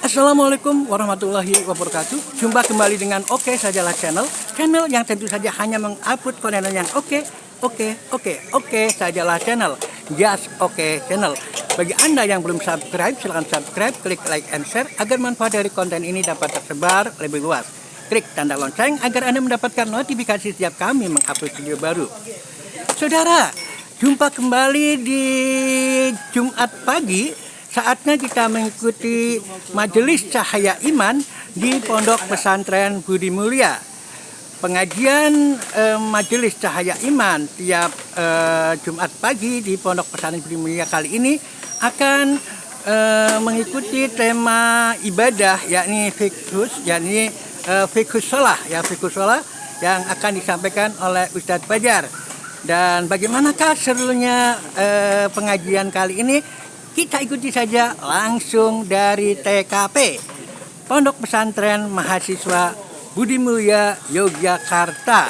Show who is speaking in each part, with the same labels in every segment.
Speaker 1: Assalamualaikum warahmatullahi wabarakatuh. Jumpa kembali dengan Oke Sajalah Channel yang tentu saja hanya mengupload konten yang Oke Sajalah Channel. Just Oke Channel. Bagi Anda yang belum subscribe, silahkan subscribe, klik like and share agar manfaat dari konten ini dapat tersebar lebih luas. Klik tanda lonceng agar Anda mendapatkan notifikasi setiap kami mengupload video baru. Saudara, jumpa kembali di Jumat pagi. Saatnya kita mengikuti Majelis Cahaya Iman di Pondok Pesantren Budi Mulia. Pengajian Majelis Cahaya Iman tiap Jumat pagi di Pondok Pesantren Budi Mulia kali ini akan mengikuti tema ibadah, yakni fiqhus, sholah yang akan disampaikan oleh Ustadz Fajar. Dan bagaimanakah serunya pengajian kali ini? Kita ikuti saja langsung dari TKP Pondok Pesantren Mahasiswa Budi Mulia Yogyakarta.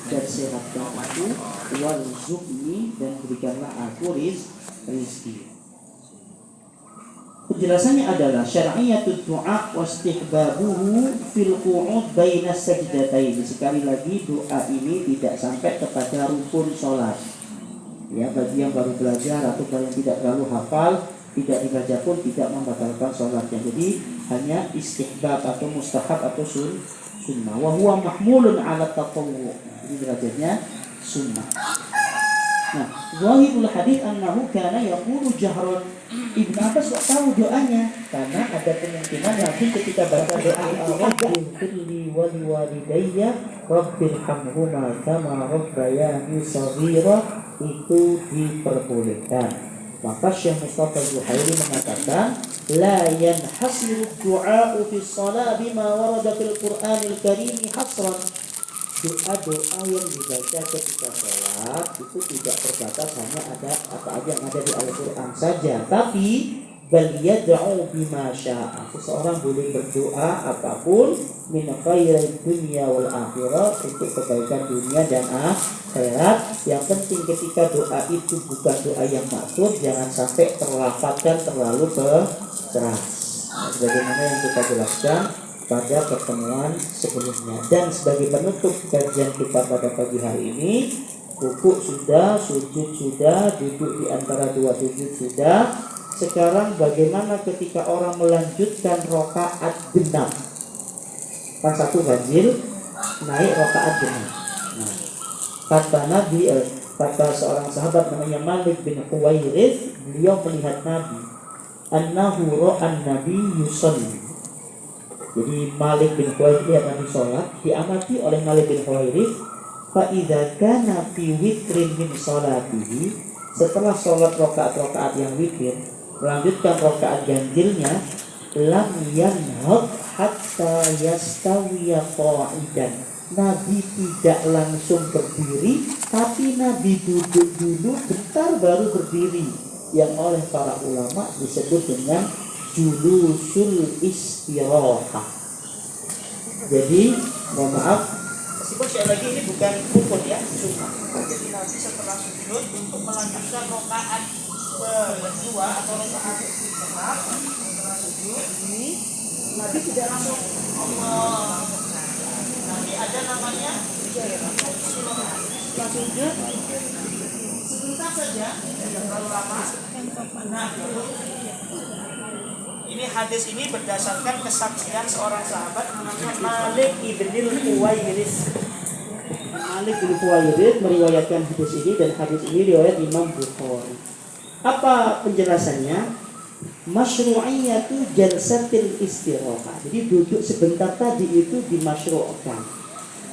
Speaker 2: Dan sehatkan aku, warzuqni, dan berikanlah aku rizki. Penjelasannya adalah syar'iyatud du'a wastihbabuhu fil qu'ud baina sajdatain. Sekali lagi, doa ini tidak sampai kepada rukun sholat. Ya, bagi yang baru belajar atau yang tidak terlalu hafal, tidak dibaca pun tidak membatalkan sholatnya. Jadi hanya istihbab atau mustahab atau sunnah. Wa huwa mahmulun ala tatawwu'. Jadi derajatnya sunnah. Nah, zahirul hadits annahu kana yaqulu jahran. Ibnu Abbas kok tahu doanya? Karena ada kemungkinan nanti ketika baca doa Rabbighfirli wa liwalidayya Rabbirhamhuma kama rabbayani shaghira, itu diperbolehkan. Maka Syekh Mustafa Zuhairi mengatakan la yanhasiru du'a fi shalah bima warada fil Qur'anil Karim hasran. Doa-doa yang dibaca ketika sholat itu tidak terbatas hanya ada apa aja yang ada di Al-Quran saja, tapi bal yad'u bima syaa. Seseorang boleh berdoa apapun min khairid dunya wal akhirah, untuk kebaikan dunia dan akhirat. Yang penting ketika doa itu bukan doa yang maksud, jangan sampai terlafazkan terlalu keras. Sebagaimana yang kita jelaskan pada pertemuan sebelumnya. Dan sebagai penutup kajian kita pada pagi hari ini, rukuk sudah, sujud sudah, duduk di antara dua sujud sudah. Sekarang bagaimana ketika orang melanjutkan rakaat genap? Kan satu ganjil, naik rakaat genap. Nah, kata seorang sahabat namanya Malik bin Huwairits, beliau melihat Nabi, annahu ra'an nabi yusalli. Jadi Malik bin Huwairits lihat Nabi sholat, diamati oleh Malik bin Huwairits, fa idza kana fi witrin min sholatihi, setelah sholat rakaat yang witir, melanjutkan rakaat ganjilnya, lam yanhad hatta yastawiya qa'idan. Nabi tidak langsung berdiri, tapi Nabi duduk dulu bentar baru berdiri, yang oleh para ulama disebut dengan julusul istirahah. Jadi, mohon maaf, meskipun sekali lagi ini bukan rukun ya, sunnah. Jadi Nabi setelah sujud untuk melanjutkan rakaat kedua atau rakaat genap, setelah sujud ini Nabi tidak langsung Allah. Nabi ada namanya setelah sujud sebentar saja, tidak terlalu lama. Nah, ini hadis ini berdasarkan kesaksian seorang sahabat namanya Malik ibnil Huwairits. Malik bin Huwairits meriwayatkan hadis ini, dan hadis ini riwayat Imam Bukhari. Apa penjelasannya? Masyru'iyatu jalsatil istirahah. Jadi duduk sebentar tadi itu dimasyru'kan.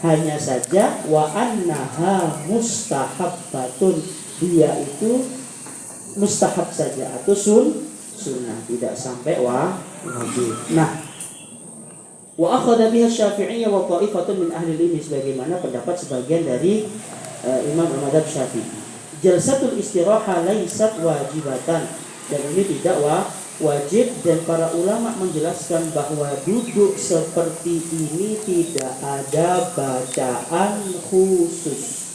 Speaker 2: Hanya saja wa annaha mustahabbatun, dia itu mustahab saja atau sunnah, tidak sampai wajib. Nah, wa akhadha biha Syafi'iyya wa ta'ifatun min ahli ilmi, sebagaimana pendapat sebagian dari imam mazhab Syafi'i. Jalsatul istirahah laisat wajibatan, dan ini tidak wajib, dan para ulama menjelaskan bahwa duduk seperti ini tidak ada bacaan khusus.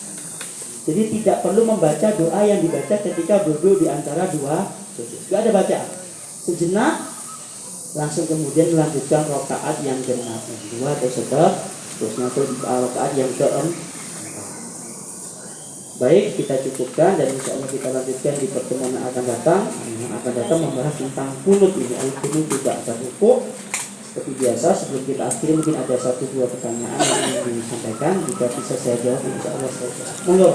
Speaker 2: Jadi tidak perlu membaca doa yang dibaca ketika duduk di antara dua Gak ada bacaan. Sejenak, langsung kemudian melanjutkan rakaat yang genap, kedua atau seterusnya ke rakaat yang keempat. Baik, kita cukupkan dan insya Allah kita lanjutkan di pertemuan yang akan datang. Yang akan datang membahas tentang kunut ini. Al-kunut tidak ada rukuk. Seperti biasa, sebelum kita akhiri mungkin ada 1-2 pertanyaan yang ingin disampaikan. Jika bisa saya jawab, insya Allah saya jawab. Monggo.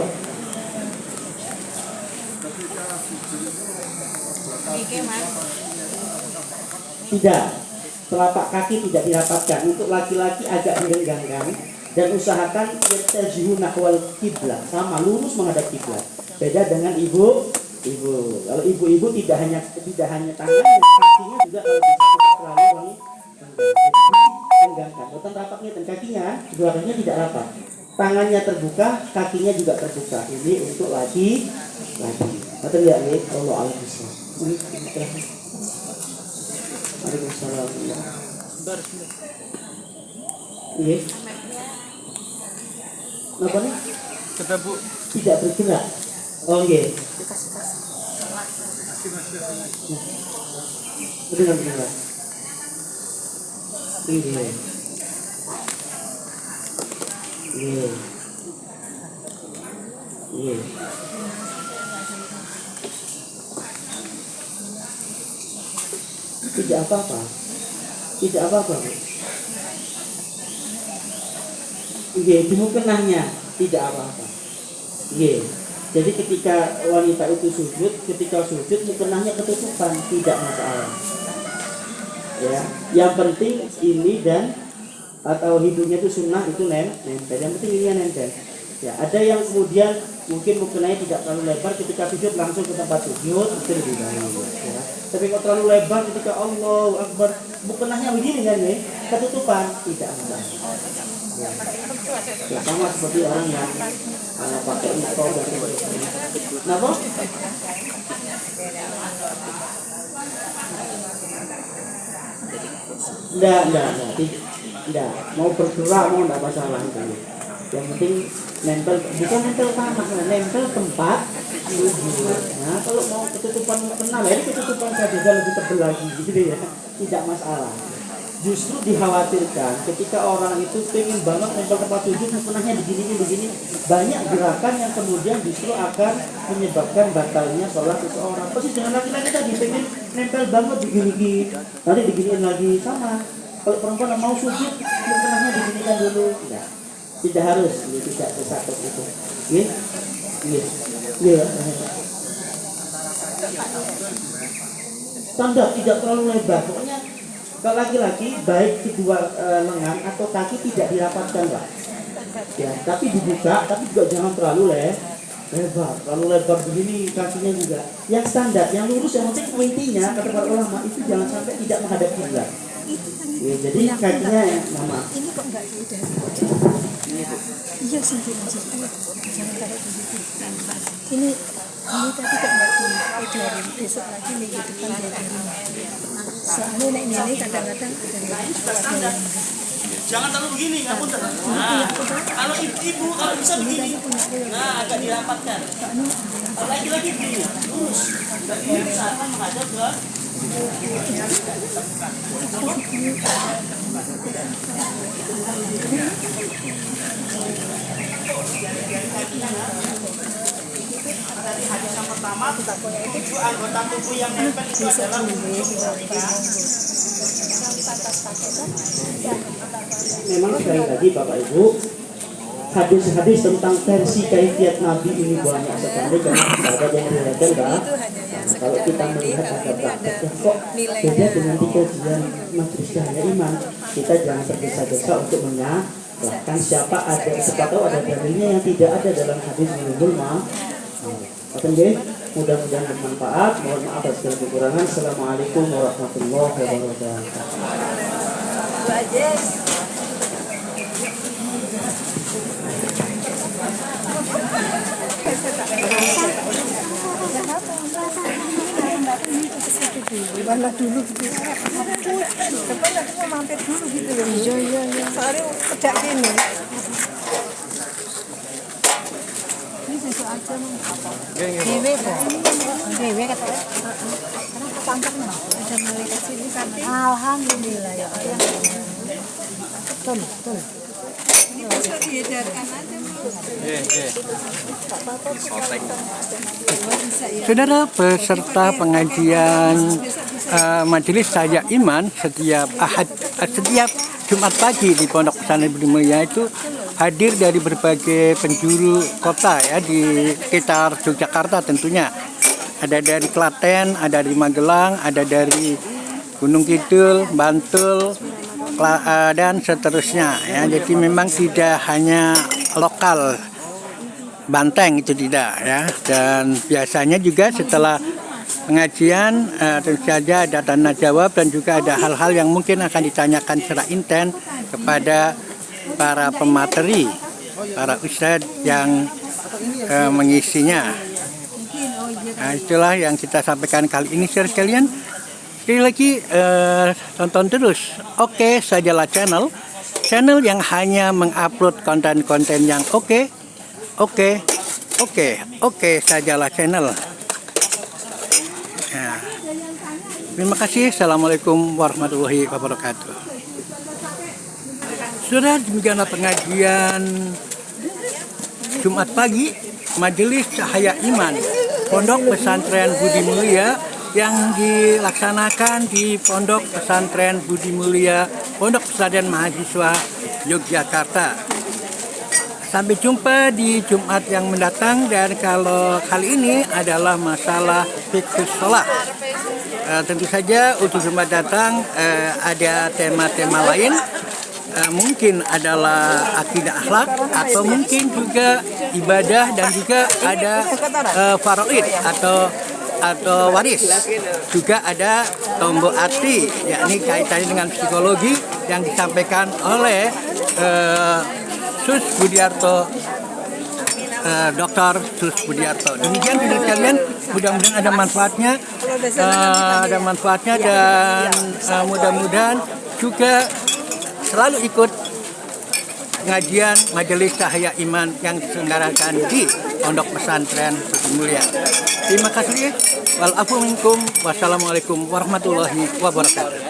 Speaker 2: Tidak, telapak kaki tidak dirapatkan. Untuk laki-laki agak direnggangkan dan usahakan yartajihu nahwal kiblat, sama lurus menghadap kiblat. Beda dengan ibu. Kalau ibu-ibu tidak hanya tangannya, kakinya juga kalau bisa tidak terlalu renggangkan. Bukan rapatnya dan kakinya, kedua kakinya tidak rapat. Tangannya terbuka, kakinya juga terbuka. Ini untuk laki. Atau lihat nih, Allah Al-Quran. Waalaikumsalam. Iya. Kenapa nih?
Speaker 1: Kata Bu.
Speaker 2: Tidak bergerak. Oh iya. Benar. Iya. Tidak apa-apa. Iya, di mukenahnya tidak apa-apa. Iya. Jadi ketika wanita itu sujud, mukenahnya ketutupan, tidak masalah. Ya, yang penting ini dan atau hidungnya itu sunnah itu nempel. Yang penting ini nempel. Ya, ada yang kemudian mungkin mukenahnya tidak terlalu lebar, ketika sujud langsung ke tempat sujud itu lebih baik. Ya. Tapi kalau terlalu lebar ketika Allahu Akbar, mukenahnya begini kan nih, ketutupan, tidak masalah. Ya, sama seperti orang yang pakai motor dan sebagainya. Kenapa? Enggak. Mau bergerak mau enggak masalah itu. Yang penting nempel, bukan nempel tanah, nempel tempat. Nah, kalau mau ketutupan mukena, ini ketutupan saja lebih tebal lagi, gitu ya. Tidak masalah. Justru dikhawatirkan ketika orang itu pengen banget nempel tempat sujud, mukenahnya begini, banyak gerakan yang kemudian justru akan menyebabkan batalnya sholat seseorang. Pasti dengan laki-laki tadi pengen nempel banget begini, nanti diginiin lagi sama. Kalau perempuan mau sujud, mukenahnya diginikan dulu. Enggak. Tidak harus, tidak sesakit itu. Iya. Standar tidak terlalu lebar. Pokoknya kalau laki-laki baik kedua lengan atau kaki tidak dirapatkan lah. Ya, tapi dibuka, tapi juga jangan terlalu lebar. Terlalu lebar begini kakinya juga. Yang standar, yang lurus, yang penting intinya kata para ulama itu jangan sampai tidak menghadap kiblat. Ya, jadi kakinya mama.
Speaker 3: Ini kok enggak udah. Iya sih, jangan taruh di situ. Ini tadi kok enggak diedarin, besok lagi minggu depan diedarin. Soalnya ini kadang-kadang ada yang
Speaker 2: Jangan terlalu begini, nggak punten. Nah, kalau ibu kalau bisa begini, nah agak dirapatkan. Kalau laki-laki begini, lurus. Ini misalkan menghadap ke hadis yang pertama, 7 anggota tubuh yang nempel itu adalah memang sekali lagi Bapak Ibu, hadis-hadis tentang versi kaifiat Nabi ini banyak sekali karena ada yang meriwayatkan bahwa kalau kita melihat ada prakteknya kok beda dengan di kajian Majelis Cahaya Iman, kita jangan tergesa-gesa untuk menyalahkan siapa tahu ada dalilnya yang tidak ada dalam hadis Nurul Ma. Mudah-mudahan bermanfaat. Mohon maaf atas segala kekurangan. Assalamualaikum warahmatullahi wabarakatuh.
Speaker 3: Mana dulu gitu. Depan aku mau mampir dulu gitu loh. Iya. Soalnya kerja gini. Ini besok aja mau. Dewe kata. Ada malaikat sini kan. Alhamdulillah ya Allah. Betul, betul.
Speaker 1: Saudara peserta pengajian Majelis Cahaya Iman setiap Jumat pagi di Pondok Pesantren Budi Mulia itu hadir dari berbagai penjuru kota ya di sekitar Yogyakarta tentunya. Ada dari Klaten, ada dari Magelang, ada dari Gunung Kidul, Bantul, dan seterusnya ya. Jadi memang tidak hanya lokal Banteng, itu tidak ya. Dan biasanya juga setelah pengajian tentu saja ada tanya jawab dan juga ada hal-hal yang mungkin akan ditanyakan secara intens kepada para pemateri, para ustadz yang mengisinya. Nah, itulah yang kita sampaikan kali ini, saudara sekalian. Sekali lagi tonton terus Oke Sajalah channel yang hanya mengupload konten-konten yang oke sajalah channel. Nah, terima kasih. Assalamualaikum warahmatullahi wabarakatuh. Sudah demikianlah pengajian Jumat pagi Majelis Cahaya Iman Pondok Pesantren Budi Mulia yang dilaksanakan di Pondok Pesantren Budi Mulia, Pondok Pesantren Mahasiswa Yogyakarta. Sampai jumpa di Jumat yang mendatang, dan kalau kali ini adalah masalah fikih sholat. Tentu saja untuk Jumat datang ada tema-tema lain, mungkin adalah akidah akhlak atau mungkin juga ibadah, dan juga ada faraid atau waris. Juga ada tombol arti, yakni kaitannya dengan psikologi yang disampaikan oleh Sus Budiarto, Dr. Sus Budiarto. Demikian video kalian, mudah-mudahan ada manfaatnya, dan mudah-mudahan juga selalu ikut pengajian Majelis Cahaya Iman yang diselenggarakan di Pondok Pesantren Budi Mulia. Terima kasih. Walafu minkum. Wassalamualaikum warahmatullahi wabarakatuh.